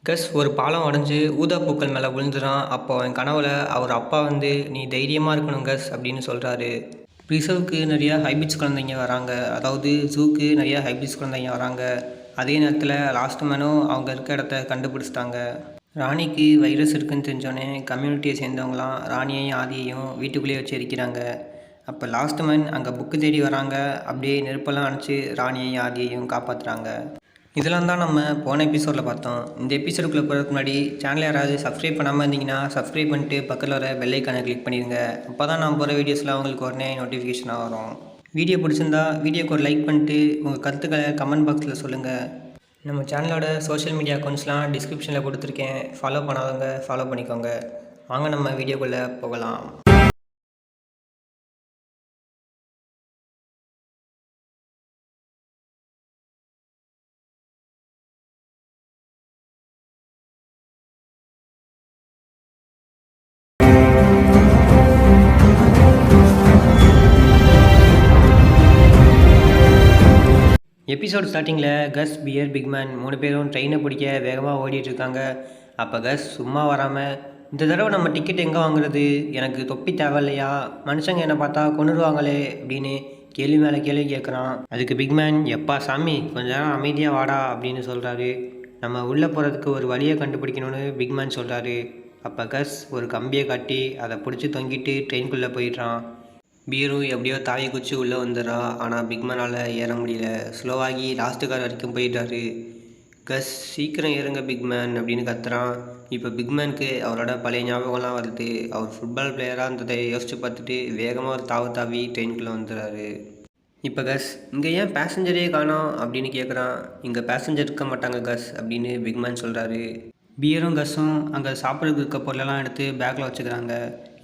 கஸ் ஒரு பாலம் உடஞ்சு ஊதா பூக்கள் மேலே விழுந்துறான். அப்போ என் கனவுல அவர் அப்பா வந்து நீ தைரியமாக இருக்கணும் கஸ் அப்படின்னு சொல்கிறாரு. ரிசர்வுக்கு நிறையா ஹைபிரிட்ஸ் குழந்தைங்க வராங்க, அதாவது ஜூக்கு நிறையா ஹைபிரிட்ஸ் குழந்தைங்க வராங்க. அதே நேரத்தில் லாஸ்ட் மேனும் அவங்க இருக்க இடத்த கண்டுபிடிச்சிட்டாங்க. ராணிக்கு வைரஸ் இருக்குன்னு தெரிஞ்சோடனே கம்யூனிட்டியை சேர்ந்தவங்களாம் ராணியையும் ஆதியையும் வீட்டுக்குள்ளேயே வச்சு எரிக்கிறாங்க. அப்போ லாஸ்ட் மேன் அங்கே புக்கு தேடி வராங்க. அப்படியே நெருப்பெல்லாம் அணைச்சி ராணியையும் ஆதியையும் காப்பாற்றுறாங்க. இதெல்லாம் தான் நம்ம போன எபிசோடில் பார்த்தோம். இந்த எபிசோடுக்குள்ளே போகிறதுக்கு முன்னாடி சேனல் யாராவது சப்ஸ்கிரைப் பண்ணாமல் இருந்தீங்கன்னா சப்ஸ்கிரைப் பண்ணிட்டு பக்கத்தில் வர பெல் ஐக்கானை கிளிக் பண்ணிடுங்க. அப்போ தான் நான் போகிற வீடியோஸ்லாம் உங்களுக்கு உடனே நோட்டிஃபிகேஷனாக வரும். வீடியோ பிடிச்சிருந்தா வீடியோக்கு ஒரு லைக் பண்ணிட்டு உங்கள் கருத்துக்களை கமெண்ட் பாக்ஸில் சொல்லுங்கள். நம்ம சேனலோட சோஷியல் மீடியா அக்கௌண்ட்ஸ்லாம் டிஸ்கிரிப்ஷனில் கொடுத்துருக்கேன். ஃபாலோ பண்ணாதவங்க ஃபாலோ பண்ணிக்கோங்க. வாங்க நம்ம வீடியோக்குள்ளே போகலாம். எபிசோட் ஸ்டார்டிங்கில் கஸ், பியர், பிக்மேன் 3 பேரும் ட்ரெயினை பிடிக்க வேகமாக ஓடிட்டுருக்காங்க. அப்போ கஸ் சும்மா வராமல், இந்த தடவை நம்ம டிக்கெட் எங்கே வாங்குறது, எனக்கு தொப்பி தேவையில்லையா, மனுஷங்க என்னை பார்த்தா கொண்டுருவாங்களே அப்படின்னு கேள்வி மேலே கேள்வி கேட்குறான். அதுக்கு பிக்மேன், எப்பா சாமி கொஞ்ச நேரம் அமைதியாக வாடா அப்படின்னு சொல்கிறாரு. நம்ம உள்ளே போகிறதுக்கு ஒரு வழியை கண்டுபிடிக்கணும்னு பிக்மேன் சொல்கிறாரு. அப்போ கஸ் ஒரு கம்பியை காட்டி அதை பிடிச்சி தொங்கிட்டு ட்ரெயின்குள்ளே போயிடுறான். பியரும் எப்படியோ தாவி குச்சி உள்ளே வந்துடுறா. ஆனால் பிக்மேனால் ஏற முடியல. ஸ்லோவாகி லாஸ்ட்டு கார் வரைக்கும் போயிட்டாரு. கஸ் சீக்கிரம் ஏறுங்க பிக்மேன் அப்படின்னு கத்துறான். இப்போ பிக்மேனுக்கு அவரோட பழைய ஞாபகம்லாம் வருது. அவர் ஃபுட்பால் பிளேயராக இருந்ததை யோசித்து பார்த்துட்டு வேகமாக ஒரு தாவி ட்ரெயின்குள்ளே வந்துடுறாரு. இப்போ கஸ், இங்கே ஏன் பேசஞ்சரே காணோம் அப்படின்னு கேட்குறான். இங்கே பேசஞ்சர் இருக்க மாட்டாங்க கஸ் அப்படின்னு பிக்மேன் சொல்கிறாரு. பியரும் கஸ்ஸும் அங்கே சாப்பிட்றதுக்கு இருக்க பொருளெல்லாம் எடுத்து பேக்கில் வச்சுக்கிறாங்க.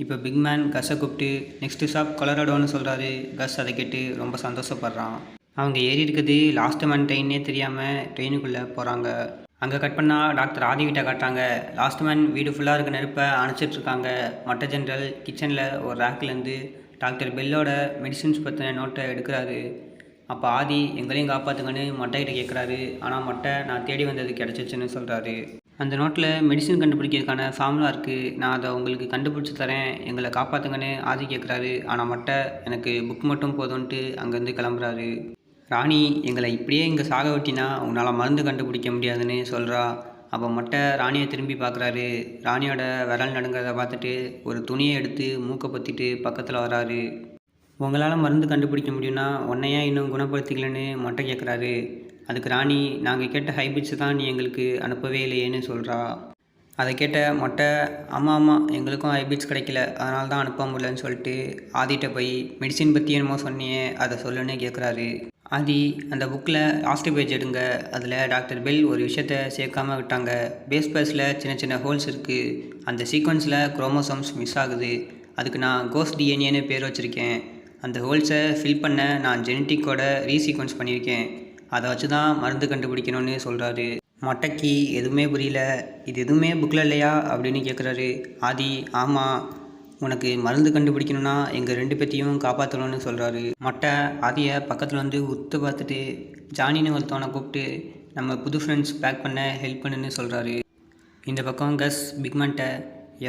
இப்போ பிக்மேன் கஸ்ஸை கூப்பிட்டு நெக்ஸ்ட்டு ஸ்டாப் கொலராடோன்னு சொல்கிறாரு. கஸ் அதை கேட்டு ரொம்ப சந்தோஷப்படுறான். அவங்க ஏறி இருக்குது லாஸ்ட் மேன் ட்ரெயின்னே தெரியாமல் ட்ரெயினுக்குள்ளே போகிறாங்க. அங்கே கட் பண்ணால் டாக்டர் ஆதி வீட்டை காட்டுறாங்க. லாஸ்ட் மேன் வீடு ஃபுல்லாக இருக்க நெருப்பை அணைச்சிட்ருக்காங்க. மட்ட ஜென்ரல் கிச்சனில் ஒரு ரேக்லேருந்து டாக்டர் பெல்லோட மெடிசின்ஸ் பற்றின நோட்டை எடுக்கிறாரு. அப்போ ஆதி எங்களையும் காப்பாற்றுங்கன்னு மட்டைகிட்ட கேட்குறாரு. ஆனால் மட்டை நான் தேடி வந்தது கிடச்சிச்சுன்னு சொல்கிறாரு. அந்த நோட்டில் மெடிசின் கண்டுபிடிக்கிறதுக்கான ஃபார்முலா இருக்குது, நான் அதை உங்களுக்கு கண்டுபிடிச்சி தரேன், எங்களை காப்பாற்றுங்கன்னு ஆதி கேட்குறாரு. ஆனால் மட்டை எனக்கு புக் மட்டும் போதும்ன்ட்டு அங்கேருந்து கிளம்புறாரு. ராணி எங்களை இப்படியே இங்கே சாக வெட்டினா உன்னால் மருந்து கண்டுபிடிக்க முடியாதுன்னு சொல்கிறா. அப்போ மட்டை ராணியை திரும்பி பார்க்குறாரு. ராணியோட விரல் நடுங்கிறத பார்த்துட்டு ஒரு துணியை எடுத்து மூக்கை பற்றிட்டு பக்கத்தில் வராரு. உங்களால் மருந்து கண்டுபிடிக்க முடியும்னா உன்னையா இன்னும் குணப்படுத்திக்கலன்னு மட்டை கேட்குறாரு. அதுக்கு ராணி, நாங்கள் கேட்ட ஹைபிரிட்ஸ் தான் நீ எங்களுக்கு அனுப்பவே இல்லையேன்னு சொல்கிறா. அதை கேட்ட மொட்டை, ஆமாம் எங்களுக்கும் ஹைபிரிட்ஸ் கிடைக்கல, அதனால தான் அனுப்ப முடியலன்னு சொல்லிட்டு ஆதிட்ட போய் மெடிசின் பற்றி என்னமோ சொன்னியே அதை சொல்லுன்னு கேட்குறாரு. ஆதி, அந்த புக்கில் லாஸ்ட் பேஜ் எடுங்க, அதில் டாக்டர் பெல் ஒரு விஷயத்த சேர்க்காமல் விட்டாங்க. பேஸ் பேஸில் சின்ன சின்ன ஹோல்ஸ் இருக்குது, அந்த சீக்வன்ஸில் குரோமோசோம்ஸ் மிஸ் ஆகுது, அதுக்கு நான் கோஸ்ட் டிஎன்ஏன்னு பேர் வச்சுருக்கேன். அந்த ஹோல்ஸை ஃபில் பண்ண நான் ஜெனட்டிக்கோட ரீசீக்வன்ஸ் பண்ணியிருக்கேன், அதை வச்சு தான் மருந்து கண்டுபிடிக்கணும்னு சொல்கிறாரு. மொட்டைக்கு எதுவுமே புரியல. இது எதுவுமே புக்கில் இல்லையா அப்படின்னு கேட்குறாரு. ஆதி, ஆமாம், உனக்கு மருந்து கண்டுபிடிக்கணும்னா எங்கள் 2 பேத்தையும் காப்பாற்றணும்னு சொல்கிறாரு. மொட்டை ஆதியை பக்கத்தில் வந்து உத்து பார்த்துட்டு ஜானின்னு ஒருத்தவனை கூப்பிட்டு நம்ம புது ஃப்ரெண்ட்ஸ் பேக் பண்ண ஹெல்ப் பண்ணுன்னு சொல்கிறாரு. இந்த பக்கம் கஸ் பிக்மேன்ட்ட,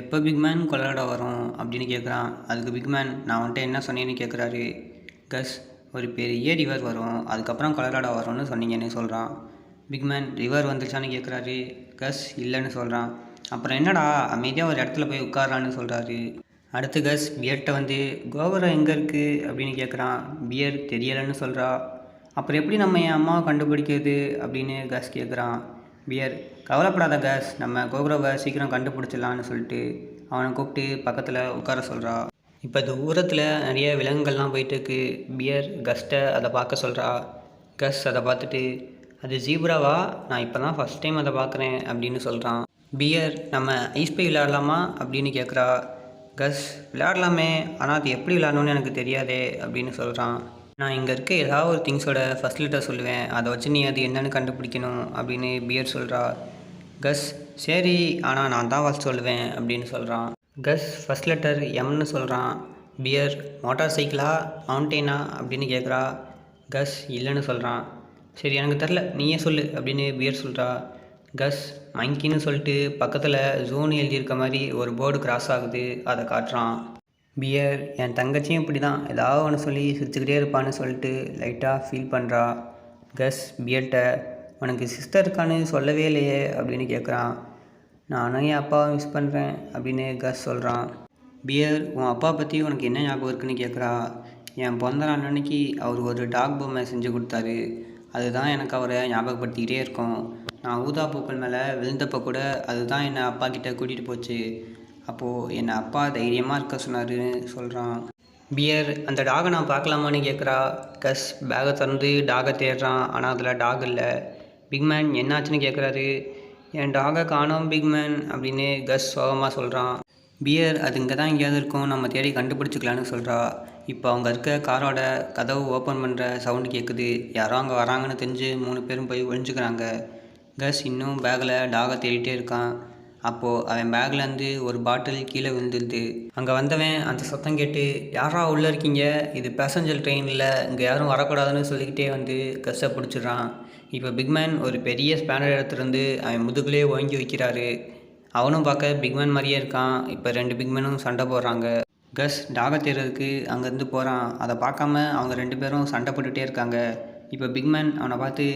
எப்போ பிக்மேன் கொலராடோ வரும் அப்படின்னு கேட்குறான். அதுக்கு பிக்மேன், நான் வந்துட்டு என்ன சொன்னேன்னு கேட்குறாரு. கஸ், ஒரு பெரிய ரிவர் வரும், அதுக்கப்புறம் கொலராடோ வரும்னு சொன்னீங்கன்னு சொல்கிறான். பிக்மேன், ரிவர் வந்துருச்சான்னு கேட்குறாரு. கஸ் இல்லைன்னு சொல்கிறான். அப்புறம் என்னடா அமைதியாக ஒரு இடத்துல போய் உட்காரான்னு சொல்கிறாரு. அடுத்து கஸ் பியர்கிட்ட வந்து கோபுரம் எங்கே இருக்குது அப்படின்னு கேட்குறான். பியர் தெரியலைன்னு சொல்கிறா. அப்புறம் எப்படி நம்ம என் அம்மாவை கண்டுபிடிக்கிறது அப்படின்னு கஸ் கேட்குறான். பியர், கவலைப்படாத கஸ், நம்ம கோபுரவை சீக்கிரம் கண்டுபிடிச்சிடலான்னு சொல்லிட்டு அவனை கூப்பிட்டு பக்கத்தில் உட்கார சொல்கிறா. இப்போ தூரத்தில் நிறைய விலங்குகள்லாம் போயிட்டுருக்கு. பியர் கஸ்ட்டை அதை பார்க்க சொல்கிறா. கஸ் அதை பார்த்துட்டு, அது ஜீப்ராவா, நான் இப்போ தான் ஃபஸ்ட் டைம் அதை பார்க்குறேன் அப்படின்னு சொல்கிறான். பியர், நம்ம ஐஸ் பை விளையாடலாமா அப்படின்னு கேட்குறா. கஸ், விளையாடலாமே, ஆனால் அது எப்படி விளையாடணும்னு எனக்கு தெரியாதே அப்படின்னு சொல்கிறான். நான் இங்கே இருக்க ஏதாவது ஒரு திங்ஸோட ஃபஸ்ட் லெட்டர் சொல்லுவேன், அதை வச்சு நீ அது என்னென்னு கண்டுபிடிக்கணும் அப்படின்னு பியர் சொல்கிறா. கஸ், சரி, ஆனால் நான் தான் ஃபஸ்ட் சொல்லுவேன் அப்படின்னு சொல்கிறான். கஸ் ஃபஸ்ட் லெட்டர் எம்னு சொல்கிறான். பியர், மோட்டார் சைக்கிளா மவுண்டெயினா அப்படின்னு கேட்குறா. கஸ் இல்லைன்னு சொல்கிறான். சரி எனக்கு தெரில, நீயே சொல்லு அப்படின்னு பியர் சொல்கிறா. கஸ் மங்கின்னு சொல்லிட்டு பக்கத்தில் ஜோன் எழுதியிருக்க மாதிரி ஒரு போர்டு கிராஸ் ஆகுது, அதை காட்டுறான். பியர் என் தங்கச்சியும் இப்படி தான் ஏதாவது ஒன்று சொல்லி சிரிச்சுக்கிட்டே இருப்பான்னு சொல்லிட்டு லைட்டாக ஃபீல் பண்ணுறா. கஸ் பியர்கிட்ட உனக்கு சிஸ்டர் இருக்கான்னு சொல்லவே இல்லையே அப்படின்னு கேட்குறான். நானும் என் அப்பாவை மிஸ் பண்ணுறேன் அப்படின்னு கஸ் சொல்கிறான். பியர் உன் அப்பா பற்றி உனக்கு என்ன ஞாபகம் இருக்குன்னு கேட்குறா. என் பிறந்த நாள் அன்னைக்கு அவர் ஒரு டாக் பொம்மை செஞ்சு கொடுத்தாரு, அதுதான் எனக்கு அவரை ஞாபகப்படுத்திக்கிட்டே இருக்கும். நான் ஊதா பூக்கள் மேலே விழுந்தப்போ கூட அதுதான் என்னை அப்பா கிட்டே கூட்டிகிட்டு போச்சு. அப்போது என்னை அப்பா தைரியமாக இருக்க சொன்னாருன்னு சொல்கிறான். பியர் அந்த டாகை நான் பார்க்கலாமான்னு கேட்குறா. கஸ் பேகை திறந்து டாகை தேடுறான், ஆனால் அதில் டாக் இல்லை. பிக்மேன் என்னாச்சுன்னு கேட்குறாரு. என் டாகை காணோம் பிக்மேன் அப்படின்னு கஸ் சோகமாக சொல்கிறான். பியர் அது இங்கே தான் எங்கேயாவது இருக்கும், நம்ம தேடி கண்டுபிடிச்சிக்கலான்னு சொல்கிறா. இப்போ அவங்க இருக்க காரோட கதவு ஓப்பன் பண்ணுற சவுண்டு கேட்குது. யாரோ அங்கே வராங்கன்னு தெரிஞ்சு 3 பேரும் போய் ஒழிஞ்சுக்கிறாங்க. கஸ் இன்னும் பேக்கில் டாகை தேடிட்டே இருக்கான். அப்போது அவன் பேக்லேருந்து ஒரு பாட்டில் கீழே விழுந்துருது. அங்கே வந்தவன் அந்த சத்தம் கேட்டு யாரா உள்ளே இருக்கீங்க, இது பேசஞ்சர் ட்ரெயினில், இங்கே யாரும் வரக்கூடாதுன்னு சொல்லிக்கிட்டே வந்து கஸ்ஸை பிடிச்சிட்றான். இப்போ பிக்மேன் ஒரு பெரிய ஸ்பேனர் எடுத்துருந்து அவன் முதுகுலே ஓங்கி வைக்கிறாரு. அவனும் பார்க்க பிக்மேன் மாதிரியே இருக்கான். இப்போ 2 பிக்மேனும் சண்டை போடுறாங்க. கஸ் டாகை தேடுறதுக்கு அங்கேருந்து போகிறான். அதை பார்க்காம அவங்க 2 பேரும் சண்டை போட்டுகிட்டே இருக்காங்க. இப்போ பிக்மேன் அவனை பார்த்து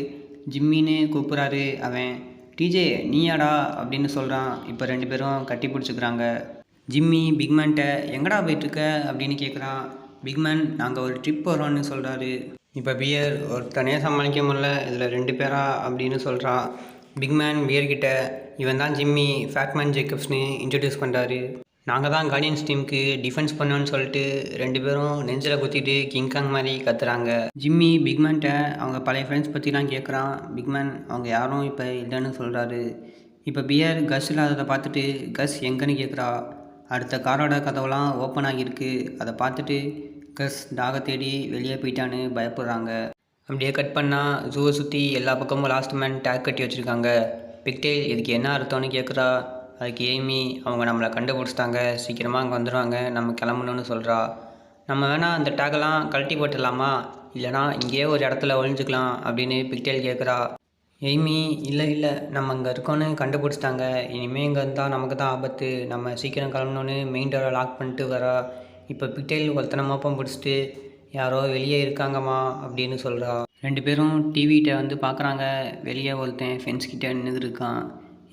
ஜிம்மின்னு கூப்பிட்றாரு. அவன் டிஜே நீயாடா அப்படின்னு சொல்கிறான். இப்போ 2 பேரும் கட்டி பிடிச்சிக்கிறாங்க. ஜிம்மி பிக்மேன்கிட்ட எங்கடா போயிட்டுருக்க அப்படின்னு கேட்குறான். பிக்மேன் நாங்கள் ஒரு ட்ரிப் வரோன்னு சொல்கிறாரு. இப்போ பியர் ஒருத்தனே சமாளிக்க முடியல, இதில் 2 பேரா அப்படின்னு சொல்கிறா. பிக்மேன் பியர்கிட்ட இவன் தான் ஜிம்மி, ஃபேட்மேன் ஜேக்கப்ஸ்னு இன்ட்ரடியூஸ் பண்ணுறாரு. நாங்கள் தான் கார்டியன்ஸ் டீமுக்கு டிஃபென்ஸ் பண்ணோன்னு சொல்லிட்டு 2 பேரும் நெஞ்சில் குத்திட்டு கிங்காங் மாதிரி கத்துறாங்க. ஜிம்மி பிக்மேன்கிட்ட அவங்க பழைய ஃப்ரெண்ட்ஸ் பற்றிலாம் கேட்குறான். பிக்மேன் அவங்க யாரும் இப்போ இல்லைன்னு சொல்கிறாரு. இப்போ பியர் கஸ் இல்லாததை பார்த்துட்டு கஸ் எங்கன்னு கேட்குறா. அடுத்த காரோட கதவுலாம் ஓப்பன் ஆகியிருக்கு. அதை பார்த்துட்டு கஸ் டாகை தேடி வெளியே போயிட்டான்னு பயப்படுறாங்க. அப்படியே கட் பண்ணால் ஜூவை சுற்றி எல்லா பக்கமும் லாஸ்ட் மேன் டேக் கட்டி வச்சுருக்காங்க. பிக்டெயில் இதுக்கு என்ன அர்த்தம்னு கேட்குறா. அதுக்கு ஏமி அவங்க நம்மளை கண்டுபிடிச்சிட்டாங்க, சீக்கிரமாக அங்கே வந்துடுவாங்க, நம்ம கிளம்பணுன்னு சொல்கிறா. நம்ம வேணால் அந்த டேக்கெல்லாம் கழட்டி போட்டுடலாமா, இல்லைனா இங்கேயே ஒரு இடத்துல ஒழிஞ்சிக்கலாம் அப்படின்னு பிக்டெயில் கேட்குறா. எய்மி இல்லை நம்ம அங்கே இருக்கோன்னு கண்டுபிடிச்சிட்டாங்க, இனிமேல் இங்கே இருந்தால் நமக்கு தான் ஆபத்து, நம்ம சீக்கிரம் கிளம்பணுன்னு மெயின் டோரை லாக் பண்ணிட்டு வரா. இப்போ பிக்டெயில் ஒருத்தனை மோப்பம் பிடிச்சிட்டு யாரோ வெளியே இருக்காங்கம்மா அப்படின்னு சொல்கிறா. 2 பேரும் டிவிகிட்ட வந்து பார்க்குறாங்க. வெளியே ஒருத்தன் ஃபென்ஸ் கிட்டே நின்று இருக்கான்.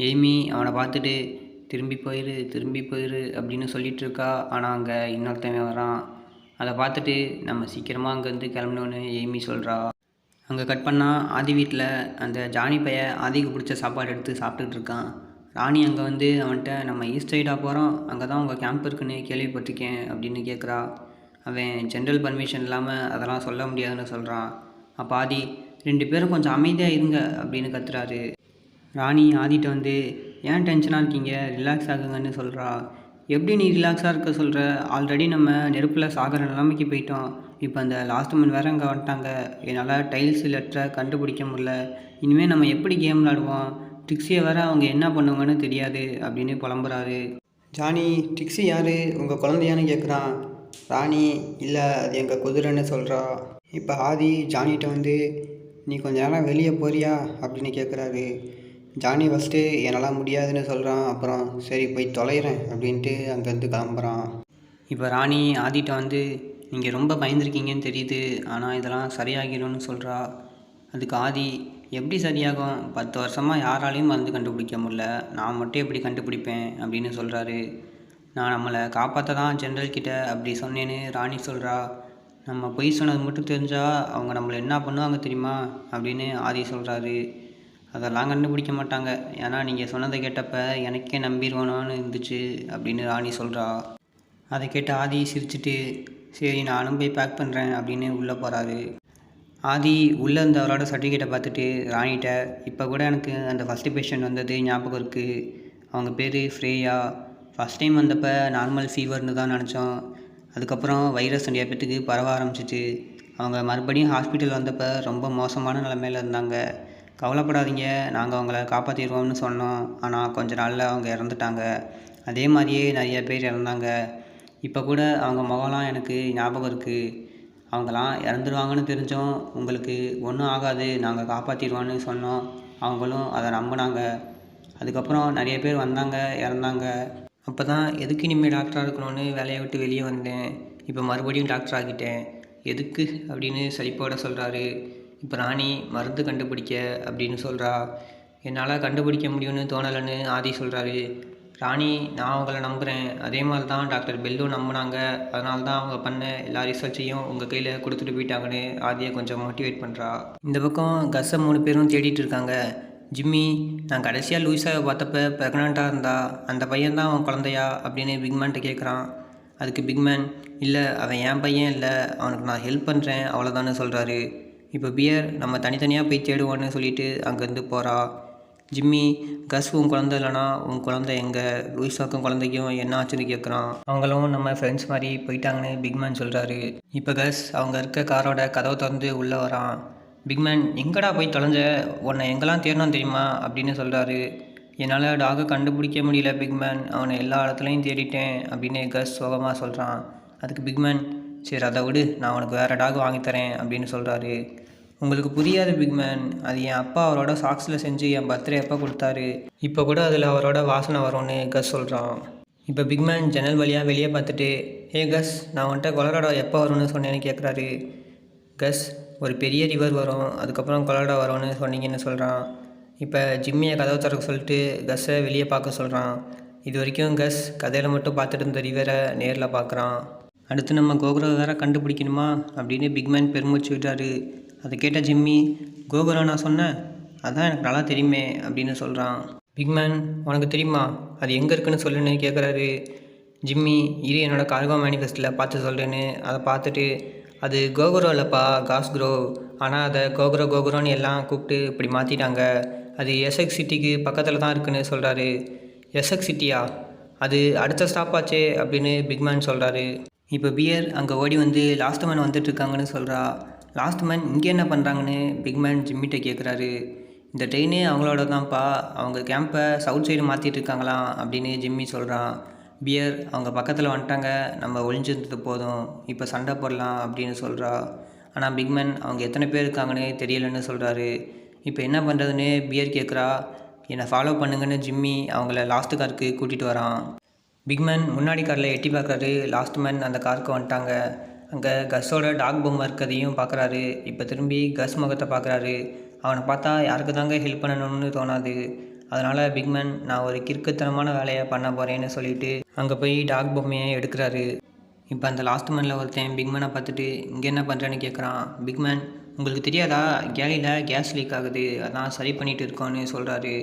எய்மி அவனை பார்த்துட்டு திரும்பி போயிரு அப்படின்னு சொல்லிகிட்டு இருக்கா. ஆனால் அங்கே இன்னொருத்தவன் வரான். அதை பார்த்துட்டு நம்ம சீக்கிரமாக அங்கேருந்து கிளம்பணுன்னு எய்மி சொல்கிறா. அங்கே கட் பண்ணால் ஆதி வீட்டில் அந்த ஜானி பைய ஆதிக்கு பிடிச்ச சாப்பாடு எடுத்து சாப்பிட்டுட்டு இருக்கான். ராணி அங்கே வந்து அவன்கிட்ட நம்ம ஈஸ்ட் சைடாக போகிறோம், அங்கே தான் உங்கள் கேம்ப் இருக்குன்னு கேள்விப்பட்டிருக்கேன் அப்படின்னு கேட்குறா. அவன் ஜென்ரல் பர்மிஷன் இல்லாமல் அதெல்லாம் சொல்ல முடியாதுன்னு சொல்கிறான். அப்போ ஆதி 2 பேரும் கொஞ்சம் அமைதியாக இருங்க அப்படின்னு கத்துறாரு. ராணி ஆதிட்ட வந்து ஏன் டென்ஷனாக இருக்கீங்க, ரிலாக்ஸ் ஆகுங்கன்னு சொல்கிறா. எப்படி நீ ரிலாக்ஸாக இருக்க சொல்கிற, ஆல்ரெடி நம்ம நெருப்பில் சாகிற நிலைமைக்கு போயிட்டோம், இப்போ அந்த லாஸ்ட் மன் வேறு அங்கே வந்துட்டாங்க, என்னால் டைல்ஸ் லெட்டரை கண்டுபிடிக்க முடியல, இனிமேல் நம்ம எப்படி கேம் விளாடுவோம், ட்ரிக்ஸியை வேறு அவங்க என்ன பண்ணுவாங்கன்னு தெரியாது அப்படின்னு புலம்புறாரு. ஜானி ட்ரிக்ஸி யார், உங்கள் குழந்தையான்னு கேட்குறான். ராணி இல்லை அது எங்கள் குதிரைன்னு சொல்கிறா. இப்போ ஆதி ஜானிகிட்ட வந்து நீ கொஞ்ச நேரம் வெளியே போறியா அப்படின்னு கேட்குறாரு. ஜானி ஃபஸ்ட்டு என்னால் முடியாதுன்னு சொல்கிறான். அப்புறம் சரி போய் தொலைகிறேன் அப்படின்ட்டு அங்கேருந்து கிளம்புறான். இப்போ ராணி ஆதிட்ட வந்து நீங்கள் ரொம்ப பயந்துருக்கீங்கன்னு தெரியுது, ஆனால் இதெல்லாம் சரியாகிடும்னு சொல்கிறா. அதுக்கு ஆதி எப்படி சரியாகும், 10 வருஷமாக யாராலையும் மருந்து கண்டுபிடிக்க முடியல, நான் மட்டும் எப்படி கண்டுபிடிப்பேன் அப்படின்னு சொல்கிறாரு. நான் நம்மளை காப்பாற்ற தான் ஜென்ரல் கிட்ட அப்படி சொன்னேன்னு ராணி சொல்கிறா. நம்ம பொய் சொன்னது மட்டும் தெரிஞ்சால் அவங்க நம்மளை என்ன பண்ணுவாங்க தெரியுமா அப்படின்னு ஆதி சொல்கிறாரு. அதெல்லாம் கண்டுபிடிக்க மாட்டாங்க, ஏன்னா நீங்கள் சொன்னதை கேட்டப்ப எனக்கே நம்பிடுவானோன்னு இருந்துச்சு அப்படின்னு ராணி சொல்கிறா. அதை கேட்ட ஆதி சிரிச்சுட்டு சரி நானும் போய் பேக் பண்ணுறேன் அப்படின்னு உள்ளே போகிறாரு. ஆதி உள்ளே இருந்தவரோட சர்டிஃபிகேட்டை பார்த்துட்டு ராணிகிட்ட இப்போ கூட எனக்கு அந்த ஃபஸ்ட்டு பேஷண்ட் வந்தது ஞாபகம் இருக்குது, அவங்க பேர் ஃப்ரேயா, ஃபஸ்ட் டைம் வந்தப்போ நார்மல் ஃபீவர்னு தான் நினச்சோம், அதுக்கப்புறம் வைரஸ் நிறைய பேத்துக்கு பரவ ஆரம்பிச்சிச்சு, அவங்க மறுபடியும் ஹாஸ்பிட்டல் வந்தப்போ ரொம்ப மோசமான நிலைமையில் இருந்தாங்க, கவலைப்படாதீங்க நாங்கள் அவங்கள காப்பாற்றிடுவோம்னு சொன்னோம், ஆனால் கொஞ்ச நாளில் அவங்க இறந்துட்டாங்க, அதே மாதிரியே நிறைய பேர் இறந்தாங்க, இப்போ கூட அவங்க முகம்லாம் எனக்கு ஞாபகம் இருக்குது, அவங்களாம் இறந்துடுவாங்கன்னு தெரிஞ்சோம் உங்களுக்கு ஒன்றும் ஆகாது நாங்கள் காப்பாற்றிடுவோன்னு சொன்னோம், அவங்களும் அதை நம்பினாங்க. அதுக்கப்புறம் நிறைய பேர் வந்தாங்க, இறந்தாங்க. அப்போ தான் எதுக்கு இனிமேல் டாக்டராக இருக்கணும்னு வேலையை விட்டு வெளியே வந்தேன். இப்போ மறுபடியும் டாக்டர் ஆகிட்டேன். எதுக்கு அப்படின்னு சலிப்போட சொல்கிறாரு. இப்போ ராணி மருந்து கண்டுபிடிக்க அப்படின்னு சொல்கிறா. என்னால் கண்டுபிடிக்க முடியும்னு தோணலைன்னு ஆதி சொல்கிறாரு. ராணி, நான் அவங்கள நம்புகிறேன். அதே மாதிரி தான் டாக்டர் பெல்லும் நம்பினாங்க. அதனால தான் அவங்க பண்ண எல்லா ரிசர்ச்சையும் உங்கள் கையில் கொடுத்துட்டு போயிட்டாங்கன்னு ஆதியை கொஞ்சம் மோட்டிவேட் பண்ணுறா. இந்த பக்கம் கஸ்ஸை 3 பேரும் தேடிட்டு இருக்காங்க. ஜிம்மி, நான் கடைசியாக லூயிஸாவை பார்த்தப்ப ப்ரெக்னெண்ட்டாக இருந்தா, அந்த பையன் தான் அவன் குழந்தையா அப்படின்னு பிக்மேன்ட்ட கேட்குறான். அதுக்கு பிக்மேன், இல்லை அவன் என் பையன் இல்லை, அவனுக்கு நான் ஹெல்ப் பண்ணுறேன் அவ்வளோதான்னு சொல்கிறாரு. இப்போ பியர் நம்ம தனித்தனியாக போய் தேடுவோன்னு சொல்லிட்டு அங்கேருந்து போகிறா. ஜிம்மி, கஸ் உன் குழந்தை இல்லைனா உன் குழந்தை எங்கே, லூயிஸாக்கும் குழந்தைக்கும் என்ன ஆச்சுன்னு கேட்குறான். அவங்களும் நம்ம ஃப்ரெண்ட்ஸ் மாதிரி போயிட்டாங்கன்னு பிக்மேன் சொல்கிறாரு. இப்போ கஸ் அவங்க இருக்க காரோட கதவை திறந்து உள்ளே வரான். பிக்மேன், எங்கடா போய் தொலைஞ்ச, உன்னை எங்கெல்லாம் தேடணும் தெரியுமா அப்படின்னு சொல்கிறாரு. என்னால் டாகை கண்டுபிடிக்க முடியல பிக்மேன், அவனை எல்லா இடத்துலையும் தேடிட்டேன் அப்படின்னு கஸ் சோகமாக சொல்கிறான். அதுக்கு பிக்மேன், சரி அதை விடு, நான் உனக்கு வேறு டாக் வாங்கித்தரேன் அப்படின்னு சொல்கிறாரு. உங்களுக்கு புரியாது பிக்மேன், அது என் அப்பா அவரோட சாக்ஸில் செஞ்சு என் பர்த்டே அப்போ கொடுத்தாரு. இப்போ கூட அதில் அவரோட வாசனை வரும்னு கஸ் சொல்கிறான். இப்போ பிக்மேன் ஜன்னல் வழியாக வெளியே பார்த்துட்டு, ஏ கஸ், நான் உன்கிட்ட கொலராடோ எப்போ வரும்னு சொன்னேன்னு கேட்குறாரு. கஸ், ஒரு பெரிய ரிவர் வரும், அதுக்கப்புறம் கொலராடோ வரும்னு சொன்னீங்கன்னு சொல்கிறான். இப்போ ஜிம்மியை கதவை திறக்க சொல்லிட்டு கஸ்ஸை வெளியே பார்க்க சொல்கிறான். இது வரைக்கும் கஸ் கதையில் மட்டும் பார்த்துட்டு இருந்த ரிவரை நேரில் பார்க்குறான். அடுத்து நம்ம கோகுரோ வேற கண்டுபிடிக்கணுமா அப்படின்னு பிக்மேன் பெருமூச்சு விடுறாரு. அதை கேட்ட ஜிம்மி, கோகுரோ நான் சொன்னேன், அதான் எனக்கு நல்லா தெரியுமே அப்படின்னு சொல்கிறான். பிக்மேன், உனக்கு தெரியுமா, அது எங்கே இருக்குன்னு சொல்லுன்னு கேட்குறாரு. ஜிம்மி, இரு என்னோட கார்கோ மேனிஃபெஸ்டில் பார்த்து சொல்கிறேன்னு அதை பார்த்துட்டு, அது கோகுரோ இல்லைப்பா, காஸ்க்ரோ, ஆனால் அதை கோகுரோ கோகுரோன்னு எல்லாம் கூப்பிட்டு இப்படி மாற்றிட்டாங்க. அது எசெக்ஸ் சிட்டிக்கு பக்கத்தில் தான் இருக்குன்னு சொல்கிறாரு. எசெக்ஸ் சிட்டியா, அது அடுத்த ஸ்டாப்பாச்சே அப்படின்னு பிக்மேன் சொல்கிறாரு. இப்போ பியர் அங்கே ஓடி வந்து லாஸ்ட் மேன் வந்துட்டுருக்காங்கன்னு சொல்கிறா. லாஸ்ட் மேன் இங்கே என்ன பண்ணுறாங்கன்னு பிக்மேன் ஜிம்மிட்ட கேட்குறாரு. இந்த ட்ரெயினே அவங்களோட தான்ப்பா, அவங்க கேம்பை சவுத் சைடு மாற்றிட்டு இருக்காங்களாம் அப்படின்னு ஜிம்மி சொல்கிறான். பியர், அவங்க பக்கத்தில் வந்துட்டாங்க, நம்ம ஒழிஞ்சிருந்தது போதும், இப்போ சண்டை போடலாம் அப்படின்னு சொல்கிறா. ஆனால் பிக்மேன் அவங்க எத்தனை பேர் இருக்காங்கன்னு தெரியலைன்னு சொல்கிறாரு. இப்போ என்ன பண்ணுறதுன்னு பியர் கேட்குறா. என்னை ஃபாலோ பண்ணுங்கன்னு ஜிம்மி அவங்கள லாஸ்ட் காருக்கு கூட்டிகிட்டு வரான். பிக்மேன் முன்னாடி காரில் எட்டி பார்க்குறாரு. லாஸ்ட் மேன் அந்த காருக்கு வந்துட்டாங்க. அங்கே கஸ்ஸோட டாக் பொம்மை இருக்கிறதையும் பார்க்குறாரு. இப்போ திரும்பி கஸ் முகத்தை பார்க்குறாரு. அவனை பார்த்தா யாருக்கு தாங்க ஹெல்ப் பண்ணணும்னு தோணாது. அதனால் பிக்மேன், நான் ஒரு கிறுக்குத்தனமான வேலையை பண்ண போகிறேன்னு சொல்லிட்டு அங்கே போய் டாக் பொம்மையை எடுக்கிறாரு. இப்போ அந்த லாஸ்ட் மேனில் ஒருத்தன் பிக்மேனை பார்த்துட்டு, இங்கே என்ன பண்ணுறேன்னு கேட்குறான். பிக்மேன், உங்களுக்கு தெரியாதா, கேலியில் கேஸ் லீக் ஆகுது, அதான் சரி பண்ணிகிட்டு இருக்கோன்னு சொல்கிறாரு.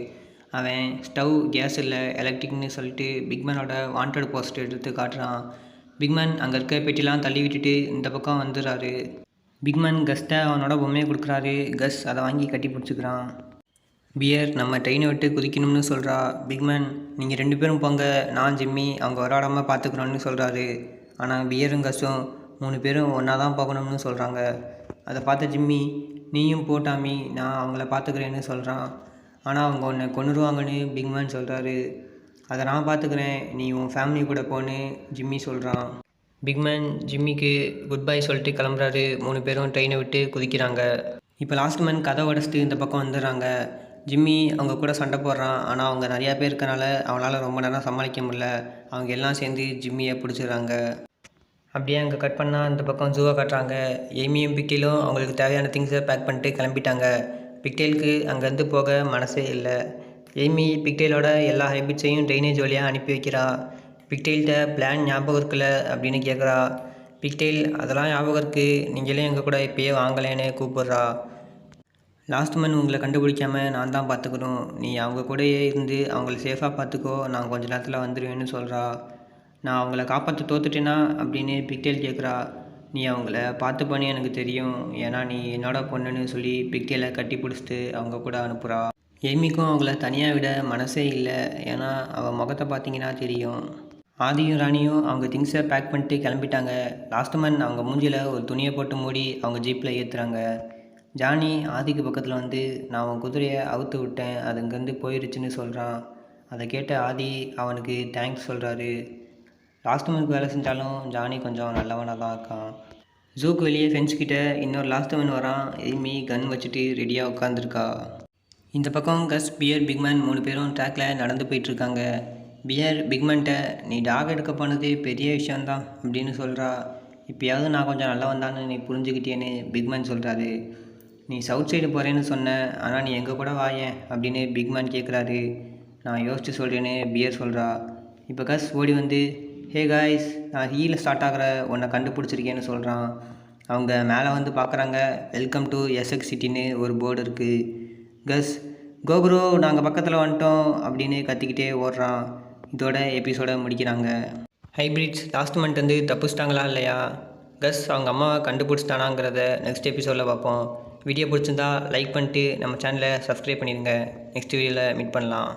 அவன் ஸ்டவ் கேஸ் இல்லை எலக்ட்ரிக்னு சொல்லிட்டு பிக்மேனோட வாண்டட் போஸ்ட் எடுத்து காட்டுறான். பிக்மேன் அங்கே இருக்க பெட்டிலாம் தள்ளி விட்டுட்டு இந்த பக்கம் வந்துடுறாரு. பிக்மேன் கஸ்ட்டை அவனோட பொம்மையை கொடுக்குறாரு. கஸ் அதை வாங்கி கட்டி பிடிச்சிக்கிறான். பியர், நம்ம ட்ரெயினை விட்டு குதிக்கணும்னு சொல்கிறா. பிக்மேன், நீங்கள் 2 பேரும் போங்க, நான் ஜிம்மி அவங்க விளாடாமல் பார்த்துக்குறோன்னு சொல்கிறாரு. ஆனால் பியரும் கஸ்ஸும் 3 பேரும் ஒன்றா தான் போகணும்னு சொல்கிறாங்க. அதை பார்த்த ஜிம்மி, நீயும் போட்டாமி, நான் அவங்கள பார்த்துக்கிறேன்னு சொல்கிறான். ஆனால் அவங்க உன்னை கொன்னுருவாங்கன்னு பிக்மேன் சொல்கிறாரு. அதை நான் பார்த்துக்கிறேன், நீ உன் ஃபேமிலி கூட போன்னு ஜிம்மி சொல்கிறான். பிக்மேன் ஜிம்மிக்கு குட் பை சொல்லிட்டு கிளம்புறாரு. 3 பேரும் ட்ரெயினை விட்டு குதிக்கிறாங்க. இப்போ லாஸ்ட் மேன் கதை உடச்சிட்டு இந்த பக்கம் வந்துடுறாங்க. ஜிம்மி அவங்க கூட சண்டை போடுறான். ஆனால் அவங்க நிறையா பேர் இருக்கனால அவனால் ரொம்ப நேரம் சமாளிக்க முடியல. அவங்க எல்லாம் சேர்ந்து ஜிம்மியை பிடிச்சிடுறாங்க. அப்படியே அங்கே கட் பண்ணால் இந்த பக்கம் ஜூவை காட்டுறாங்க. எய்மியும் பிக்டெயிலும் அவங்களுக்கு தேவையான திங்ஸை பேக் பண்ணிட்டு கிளம்பிட்டாங்க. பிக்டெயிலுக்கு அங்கேருந்து போக மனசே இல்லை. எய்மி பிக்டெயிலோட எல்லா ஹேபிட்ஸையும் ட்ரைனேஜ் வழியாக அனுப்பி வைக்கிறா. பிக்டெயில்கிட்ட பிளான் ஞாபகம் இருக்குல்ல அப்படின்னு கேட்குறா. பிக்டெயில், அதெல்லாம் ஞாபகம் இருக்குது, நீங்களே எங்கள் கூட இப்போயே வாங்கலேன்னு கூப்பிட்றா. லாஸ்ட் மேன் உங்களை கண்டுபிடிக்காமல் நான் தான் பார்த்துக்கணும், நீ அவங்க கூடயே இருந்து அவங்கள சேஃபாக பார்த்துக்கோ, நான் கொஞ்ச நேரத்தில் வந்துடுவேன்னு சொல்கிறா. நான் அவங்கள காப்பாற்ற தோத்துட்டேனா அப்படின்னு பிக்டெயில் கேட்குறா. நீ அவங்கள பார்த்துப்பானே எனக்கு தெரியும், ஏன்னா நீ என்னோட பொண்ணுன்னு சொல்லி பிக்டெயிலை கட்டி பிடிச்சிட்டு அவங்க கூட அனுப்புகிறா. எய்மிக்கும் அவங்கள தனியாக விட மனசே இல்லை, ஏன்னா அவள் முகத்தை பார்த்தீங்கன்னா தெரியும். ஆதியும் ராணியும் அவங்க திங்ஸை பேக் பண்ணிட்டு கிளம்பிட்டாங்க. லாஸ்ட் மேன் அவங்க மூஞ்சியில் ஒரு துணியை போட்டு மூடி அவங்க ஜீப்பில் ஏற்றுறாங்க. ஜானி ஆதிக்கு பக்கத்தில் வந்து, நான் அவன் குதிரையை அவுத்து விட்டேன், அது இங்கேருந்து போயிடுச்சுன்னு சொல்கிறான். அதை கேட்ட ஆதி அவனுக்கு தேங்க்ஸ் சொல்கிறாரு. லாஸ்ட் மேனுக்கு வேலை செஞ்சாலும் ஜானி கொஞ்சம் நல்லவனாக தான் இருக்கான். ஜூக்கு வெளியே ஃபென்ஸ் கிட்ட இன்னொரு லாஸ்ட் மேன் வரான். எய்மி கன் வச்சுட்டு ரெடியாக உட்காந்துருக்கா. இந்த பக்கம் கஸ், பியர், பிக்மேன் 3 பேரும் ட்ராக்கில் நடந்து போயிட்டுருக்காங்க. பியர் பிக்மேன்ட்ட நீ டாக் எடுக்க போனது பெரிய விஷயந்தான் அப்படின்னு சொல்கிறா. இப்போயாவது நான் கொஞ்சம் நல்லா வந்தான்னு நீ புரிஞ்சுக்கிட்டேன்னு பிக்மேன் சொல்கிறாரு. நீ சவுத் சைடு போகிறேன்னு சொன்ன, ஆனால் நீ எங்கள் கூட வாயேன் அப்படின்னு பிக்மேன் கேட்குறாரு. நான் யோசிச்சு சொல்கிறேன்னு பியர் சொல்கிறா. இப்போ கஸ் ஓடி வந்து ஹே காய்ஸ், நான் ஹீல ஸ்டார்ட் ஆகிற உன்னை கண்டுபிடிச்சிருக்கேன்னு சொல்கிறான். அவங்க மேலே வந்து பார்க்குறாங்க. வெல்கம் டு எஸ்எக்ஸ் சிட்டின்னு ஒரு போர்டு இருக்குது. கஸ் கோபுரோ நாங்கள் பக்கத்தில் வந்துட்டோம் அப்படின்னு கத்திக்கிட்டே ஓடுறான். இதோட எபிசோடை முடிக்கிறாங்க. ஹைப்ரிட்ஸ் லாஸ்ட் மந்த் வந்து தப்பிச்சிட்டாங்களா இல்லையா, கஸ் அவங்க அம்மாவை கண்டுபிடிச்சிட்டானாங்கிறத நெக்ஸ்ட் எபிசோடில் பார்ப்போம். வீடியோ பிடிச்சிருந்தா லைக் பண்ணிட்டு நம்ம சேனலை சப்ஸ்கிரைப் பண்ணிடுங்க. நெக்ஸ்ட் வீடியோவில் மீட் பண்ணலாம்.